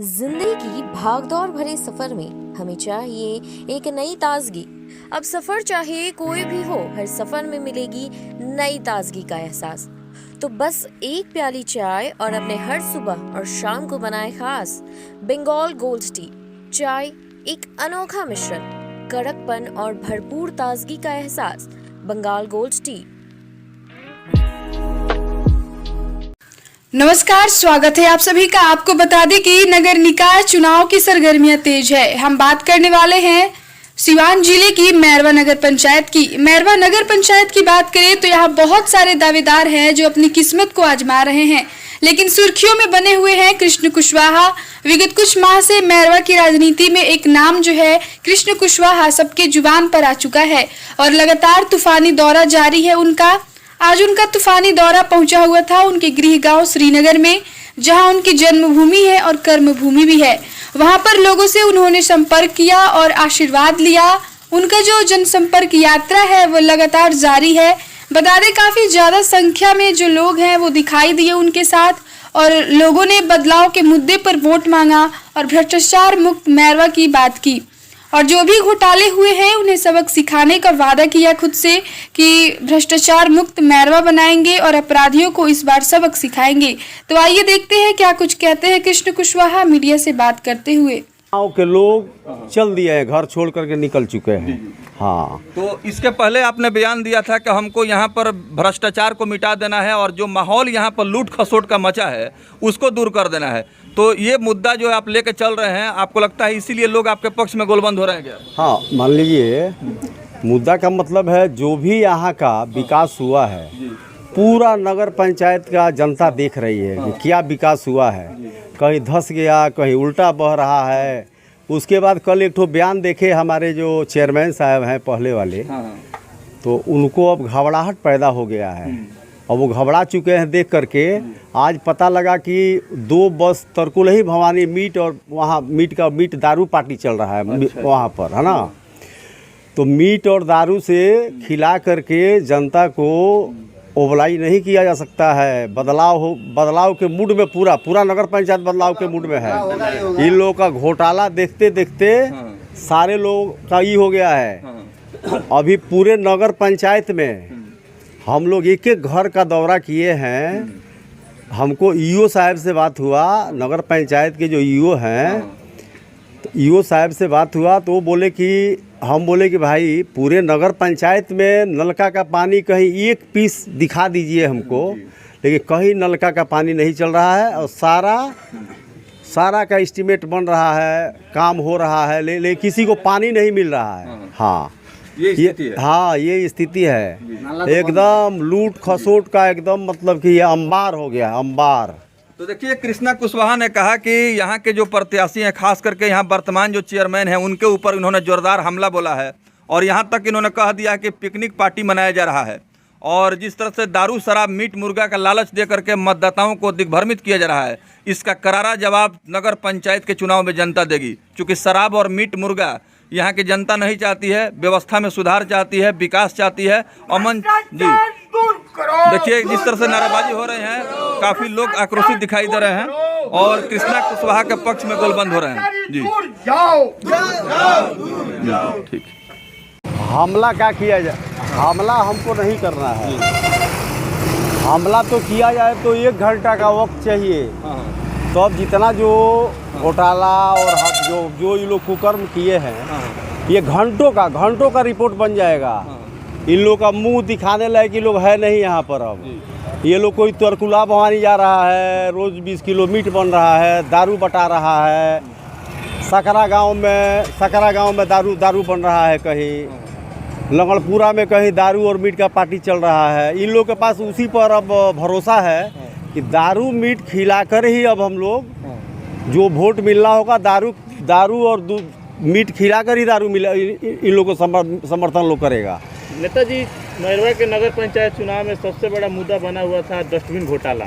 जिंदगी की भागदौड़ भरे सफर में हमें चाहिए एक नई ताजगी। अब सफर चाहे कोई भी हो, हर सफर में मिलेगी नई ताजगी का एहसास। तो बस एक प्याली चाय और अपने हर सुबह और शाम को बनाए खास बंगाल गोल्ड टी। चाय एक अनोखा मिश्रण, कड़कपन और भरपूर ताजगी का एहसास। Bengal gold tea. नमस्कार, स्वागत है आप सभी का। आपको बता दें कि नगर निकाय चुनाव की सरगर्मियां तेज है। हम बात करने वाले हैं सिवान जिले की मैरवा नगर पंचायत की। मैरवा नगर पंचायत की बात करें तो यहाँ बहुत सारे दावेदार हैं जो अपनी किस्मत को आजमा रहे हैं, लेकिन सुर्खियों में बने हुए हैं कृष्ण कुशवाहा। विगत कुछ माह से मैरवा की राजनीति में एक नाम जो है कृष्ण कुशवाहा सबके जुबान पर आ चुका है और लगातार तूफानी दौरा जारी है उनका। आज उनका तूफानी दौरा पहुंचा हुआ था उनके गृह गांव श्रीनगर में, जहां उनकी जन्मभूमि है और कर्मभूमि भी है। वहां पर लोगों से उन्होंने संपर्क किया और आशीर्वाद लिया। उनका जो जनसंपर्क यात्रा है वो लगातार जारी है। बता दें काफी ज्यादा संख्या में जो लोग हैं वो दिखाई दिए उनके साथ और लोगों ने बदलाव के मुद्दे पर वोट मांगा और भ्रष्टाचार मुक्त मैरवा की बात की और जो भी घोटाले हुए हैं उन्हें सबक सिखाने का वादा किया खुद से कि भ्रष्टाचार मुक्त मैरवा बनाएंगे और अपराधियों को इस बार सबक सिखाएंगे। तो आइए देखते हैं क्या कुछ कहते हैं कृष्ण कुशवाहा मीडिया से बात करते हुए। गाँव के लोग चल दिए हैं, घर छोड़ करके निकल चुके हैं। हाँ, तो इसके पहले आपने बयान दिया था कि हमको यहाँ पर भ्रष्टाचार को मिटा देना है और जो माहौल यहाँ पर लूट खसोट का मचा है उसको दूर कर देना है। तो ये मुद्दा जो आप लेके चल रहे हैं, आपको लगता है इसीलिए लोग आपके पक्ष में गोलबंद हो रहे हैं क्या? हाँ, मान लीजिए मुद्दा का मतलब है जो भी यहाँ का विकास हुआ है पूरा नगर पंचायत का जनता देख रही है कि क्या विकास हुआ है। कहीं धंस गया, कहीं उल्टा बह रहा है। उसके बाद कल एक ठो बयान देखे हमारे जो चेयरमैन साहब हैं पहले वाले, तो उनको अब घबराहट पैदा हो गया है और वो घबरा चुके हैं देख करके। आज पता लगा कि 2 बस तरकुलही भवानी मीट और वहाँ मीट दारू पार्टी चल रहा है। अच्छा। वहाँ पर है ना, तो मीट और दारू से खिला करके जनता को ओबलाई नहीं किया जा सकता है। बदलाव के मूड में पूरा नगर पंचायत बदलाव के मूड में है। इन लोगों का घोटाला देखते देखते सारे लोग का ये हो गया है। अभी पूरे नगर पंचायत में हम लोग एक एक घर का दौरा किए हैं। हमको ईओ साहब से बात हुआ, नगर पंचायत के जो ईओ हैं, तो ईओ साहब से बात हुआ तो वो बोले कि हम बोले कि भाई पूरे नगर पंचायत में नलका का पानी कहीं एक पीस दिखा दीजिए हमको, लेकिन कहीं नलका का पानी नहीं चल रहा है और सारा का एस्टीमेट बन रहा है, काम हो रहा है, ले किसी को पानी नहीं मिल रहा है। हाँ, ये स्थिति है। हाँ, ये स्थिति है। एकदम लूट खसोट का एकदम मतलब कि ये अंबार हो गया, अंबार। तो देखिए, कृष्णा कुशवाहा ने कहा कि यहाँ के जो प्रत्याशी हैं, खास करके यहाँ वर्तमान जो चेयरमैन हैं, उनके ऊपर इन्होंने जोरदार हमला बोला है और यहाँ तक इन्होंने कह दिया कि पिकनिक पार्टी मनाया जा रहा है और जिस तरह से दारू शराब मीट मुर्गा का लालच दे करके मतदाताओं को दिग्भ्रमित किया जा रहा है, इसका करारा जवाब नगर पंचायत के चुनाव में जनता देगी। क्योंकि शराब और मीट मुर्गा यहाँ की जनता नहीं चाहती है, व्यवस्था में सुधार चाहती है, विकास चाहती है, अमन। जी देखिए जिस तरह से नारेबाजी हो रहे हैं, काफी लोग आक्रोशित दिखाई दे रहे हैं और कृष्णा कुशवाहा के पक्ष में गोलबंद हो रहे हैं। जी ठीक। हमला क्या किया जाए? हमला हमको नहीं करना है। हमला तो किया जाए तो 1 घंटा का वक्त चाहिए, तो अब जितना जो घोटाला और जो ये लोग कुकर्म किए हैं, ये घंटों का रिपोर्ट बन जाएगा। इन लोग का मुंह दिखाने लायक ये लोग है नहीं यहाँ पर। अब ये लोग कोई तरकुला भवानी जा रहा है, रोज़ 20 किलो मीट बन रहा है, दारू बटा रहा है। सकरा गांव में दारू बन रहा है, कहीं लंगड़पुरा में कहीं दारू और मीट का पार्टी चल रहा है। इन लोग के पास उसी पर अब भरोसा है कि दारू मीट खिलाकर ही अब हम लोग जो वोट मिलना होगा, दारू और मीट खिलाकर ही दारू मिला, इन लोगों को समर्थन लोग करेगा। नेताजी, मैरवा के नगर पंचायत चुनाव में सबसे बड़ा मुद्दा बना हुआ था डस्टबिन घोटाला,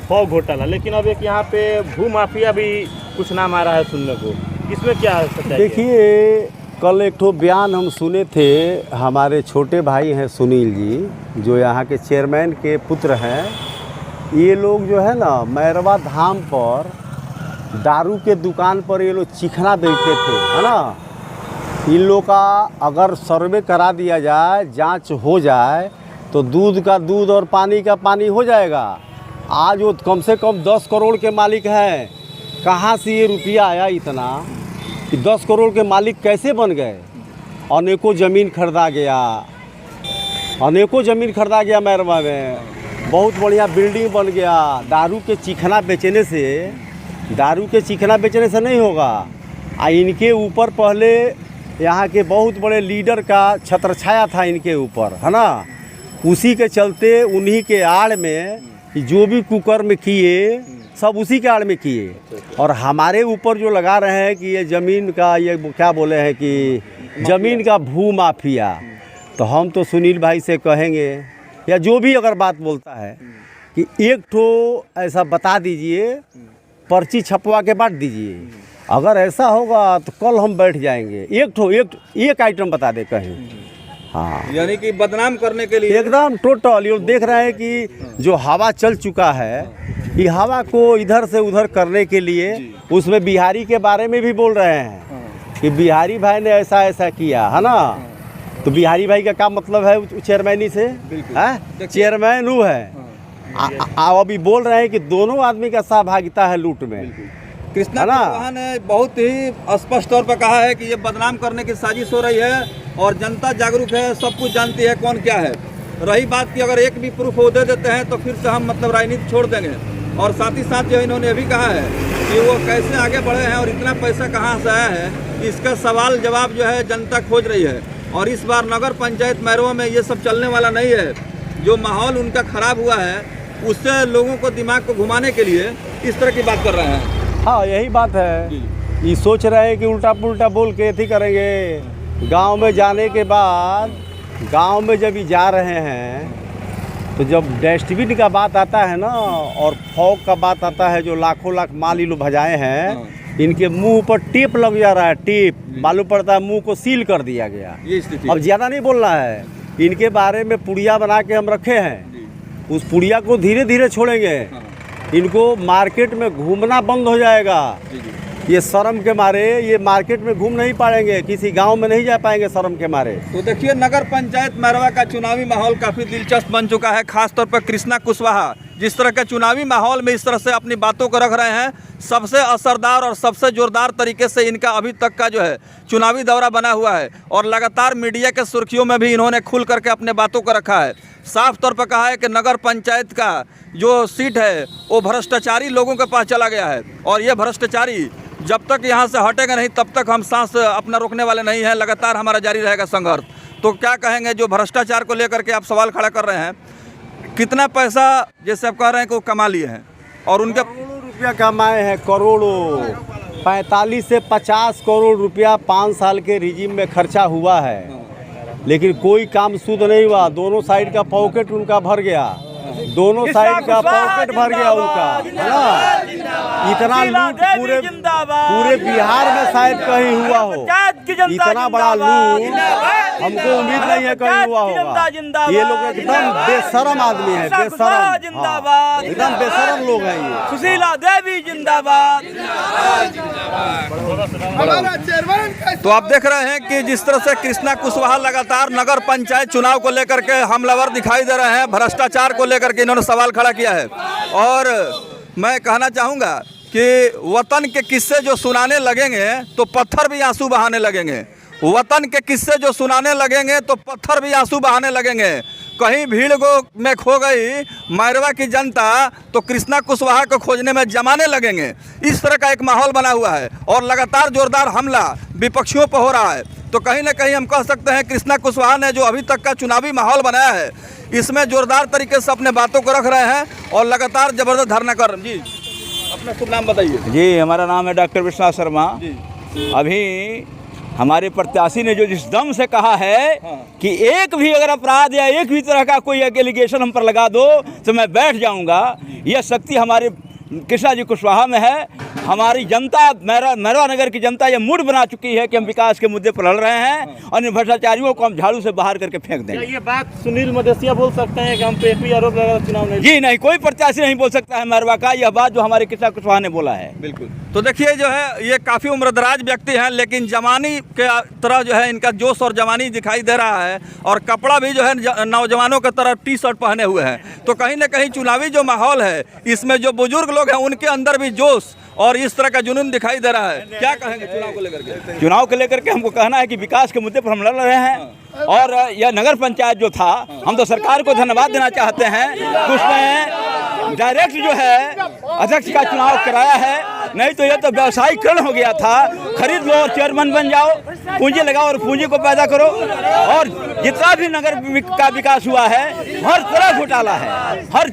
फॉग घोटाला, लेकिन अब एक यहाँ पे भू माफिया भी कुछ नाम आ रहा है सुनने को। इसमें क्या है? देखिए, कल एक ठो बयान हम सुने थे, हमारे छोटे भाई हैं सुनील जी, जो यहाँ के चेयरमैन के पुत्र हैं। ये लोग जो है ना मैरवा धाम पर दारू के दुकान पर ये लोग चिकना बेचते थे, है ना। इन लोग का अगर सर्वे करा दिया जाए, जांच हो जाए, तो दूध का दूध और पानी का पानी हो जाएगा। आज वो कम से कम 10 करोड़ के मालिक हैं। कहाँ से ये रुपया आया इतना कि 10 करोड़ के मालिक कैसे बन गए। अनेकों ज़मीन खरीदा गया, अनेकों ज़मीन खरीदा गया मैरवा में, बहुत बढ़िया बिल्डिंग बन गया। दारू के चिकना बेचने से नहीं होगा। इनके ऊपर पहले यहाँ के बहुत बड़े लीडर का छत्रछाया था इनके ऊपर, है ना। उसी के चलते उन्हीं के आड़ में जो भी कुकर्म किए सब उसी के आड़ में किए। और हमारे ऊपर जो लगा रहे हैं कि ये ज़मीन का, ये क्या बोले हैं कि ज़मीन का भू माफिया, तो हम तो सुनील भाई से कहेंगे या जो भी अगर बात बोलता है कि एक ठो ऐसा बता दीजिए, पर्ची छपवा के बांट दीजिए। अगर ऐसा होगा तो कल हम बैठ जाएंगे। एक आइटम बता दे कहीं। हाँ, यानी कि बदनाम करने के लिए एकदम टोटल। ये देख रहे हैं कि जो हवा चल चुका है, ये हवा को इधर से उधर करने के लिए उसमें बिहारी के बारे में भी बोल रहे हैं कि बिहारी भाई ने ऐसा ऐसा किया, है ना। तो बिहारी भाई का क्या मतलब है चेयरमैनी से, है चेयरमैन वो है। अभी बोल रहे हैं कि दोनों आदमी का सहभागिता है लूट में। कृष्णा कुशवाहा ने बहुत ही स्पष्ट तौर पर कहा है कि ये बदनाम करने की साजिश हो रही है और जनता जागरूक है, सब कुछ जानती है कौन क्या है। रही बात कि अगर एक भी प्रूफ वो दे देते हैं तो फिर से हम मतलब राजनीति छोड़ देंगे। और साथ ही साथ जो इन्होंने अभी कहा है कि वो कैसे आगे बढ़े हैं और इतना पैसा कहाँ से आया है, इसका सवाल जवाब जो है जनता खोज रही है। और इस बार नगर पंचायत मैरवा में ये सब चलने वाला नहीं है। जो माहौल उनका खराब हुआ है उससे लोगों को दिमाग को घुमाने के लिए इस तरह की बात कर रहे हैं। हाँ, यही बात है। ये सोच रहे हैं कि उल्टा पुल्टा बोल के ऐसी करेंगे। गांव में जाने के बाद, गांव में जब ये जा रहे हैं तो जब डस्टबिन का बात आता है ना और फॉग का बात आता है, जो लाखों लाख माल ये लोग भजाए हैं, इनके मुंह पर टेप लग जा रहा है। टेप मालूम पड़ता है मुंह को सील कर दिया गया। ये स्थिति अब ज़्यादा नहीं बोलना है। इनके बारे में पुड़िया बना के हम रखे हैं, उस पुड़िया को धीरे धीरे छोड़ेंगे। इनको मार्केट में घूमना बंद हो जाएगा। ये शर्म के मारे ये मार्केट में घूम नहीं पाएंगे, किसी गांव में नहीं जा पाएंगे शर्म के मारे। तो देखिए, नगर पंचायत मैरवा का चुनावी माहौल काफ़ी दिलचस्प बन चुका है। खासतौर पर कृष्णा कुशवाहा जिस तरह के चुनावी माहौल में इस तरह से अपनी बातों को रख रहे हैं, सबसे असरदार और सबसे जोरदार तरीके से इनका अभी तक का जो है चुनावी दौरा बना हुआ है। और लगातार मीडिया के सुर्खियों में भी इन्होंने खुल करके अपने बातों को रखा है। साफ तौर पर कहा है कि नगर पंचायत का जो सीट है वो भ्रष्टाचारी लोगों के पास चला गया है और ये भ्रष्टाचारी जब तक यहाँ से हटेगा नहीं तब तक हम सांस अपना रोकने वाले नहीं हैं। लगातार हमारा जारी रहेगा संघर्ष। तो क्या कहेंगे जो भ्रष्टाचार को लेकर के आप सवाल खड़ा कर रहे हैं, कितना पैसा जैसे आप कह रहे हैं कि वो कमा लिए हैं और उनके करोड़ों रुपया कमाए हैं, करोड़ों 45 से 50 करोड़ रुपया 5 साल के रिजीम में खर्चा हुआ है, लेकिन कोई काम शुद्ध नहीं हुआ। दोनों साइड का पॉकेट उनका भर गया, दोनों साइड का पॉकेट भर गया उनका, है ना। इतना लूट पूरे बिहार में शायद कहीं हुआ हो। इतना बड़ा लूट हमको उम्मीद नहीं है कहीं हुआ होगा। ये लोग एकदम बेशरम आदमी है, बेशरम। हाँ, एकदम बेशरम लोग हैं ये। सुशीला देवी जिंदाबाद। तो आप देख रहे हैं कि जिस तरह से कृष्णा कुशवाहा लगातार नगर पंचायत चुनाव को लेकर के हमलावर दिखाई दे रहे हैं, भ्रष्टाचार को लेकर के इन्होंने सवाल खड़ा किया है। और मैं कहना चाहूँगा कि वतन के किस्से जो सुनाने लगेंगे तो पत्थर भी आंसू बहाने लगेंगे। वतन के किस्से जो सुनाने लगेंगे तो पत्थर भी आंसू बहाने लगेंगे। कहीं भीड़ में खो गई मैरवा की जनता तो कृष्णा कुशवाहा को खोजने में जमाने लगेंगे। इस तरह का एक माहौल बना हुआ है और लगातार जोरदार हमला विपक्षियों पर हो रहा है। तो कहीं ना कहीं हम कह सकते हैं कृष्णा कुशवाहा ने जो अभी तक का चुनावी माहौल बनाया है इसमें जोरदार तरीके से अपने बातों को रख रहे हैं और लगातार जबरदस्त धरना कर रहे हैं। जी, अपना शुभ नाम बताइए। जी, हमारा नाम है डॉक्टर विश्वनाथ शर्मा। अभी हमारे प्रत्याशी ने जो जिस दम से कहा है कि एक भी अगर अपराध या एक भी तरह का कोई एलिगेशन हम पर लगा दो तो मैं बैठ जाऊंगा, यह शक्ति हमारे कृष्णा जी कुशवाहा में है। हमारी जनता मैरवा नगर की जनता ये मूड बना चुकी है कि हम विकास के मुद्दे पर लड़ रहे हैं और इन भ्रष्टाचारियों को हम झाड़ू से बाहर करके फेंक क्या देंगे। ये बात सुनील मदेसिया बोल सकते हैं कि हम पे भी आरोप लगा चुनाव नहीं? जी नहीं, कोई प्रत्याशी नहीं बोल सकता है मैरवा का यह बात जो हमारे कृष्णा कुशवाहा ने बोला है। बिल्कुल। तो देखिए जो है ये काफ़ी उम्रदराज व्यक्ति हैं, लेकिन जवानी के तरह जो है इनका जोश और जवानी दिखाई दे रहा है, और कपड़ा भी जो है नौजवानों की तरह टी शर्ट पहने हुए हैं। तो कहीं ना कहीं चुनावी जो माहौल है इसमें जो बुजुर्ग लोग हैं उनके अंदर भी जोश और इस तरह का जुनून दिखाई दे रहा है। क्या कहेंगे चुनाव को लेकर के? चुनाव को लेकर के हमको कहना है कि विकास के मुद्दे पर हम लड़ रहे हैं, और यह नगर पंचायत जो था, हम तो सरकार को धन्यवाद देना चाहते हैं कि उसने डायरेक्ट जो है अध्यक्ष का चुनाव कराया है। नहीं तो यह तो व्यवसायीकरण हो गया था, खरीद लो और चेयरमैन बन जाओ, पूंजी लगाओ और पूंजी को पैदा करो। और जितना भी नगर का विकास हुआ है हर तरह घोटाला है, हर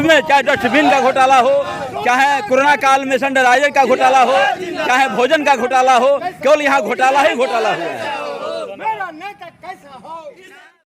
में चाहे डस्टबिन का घोटाला हो, चाहे कोरोना काल में सैनिटाइजर का घोटाला हो, चाहे भोजन का घोटाला हो, केवल यहाँ घोटाला ही घोटाला हुआ है।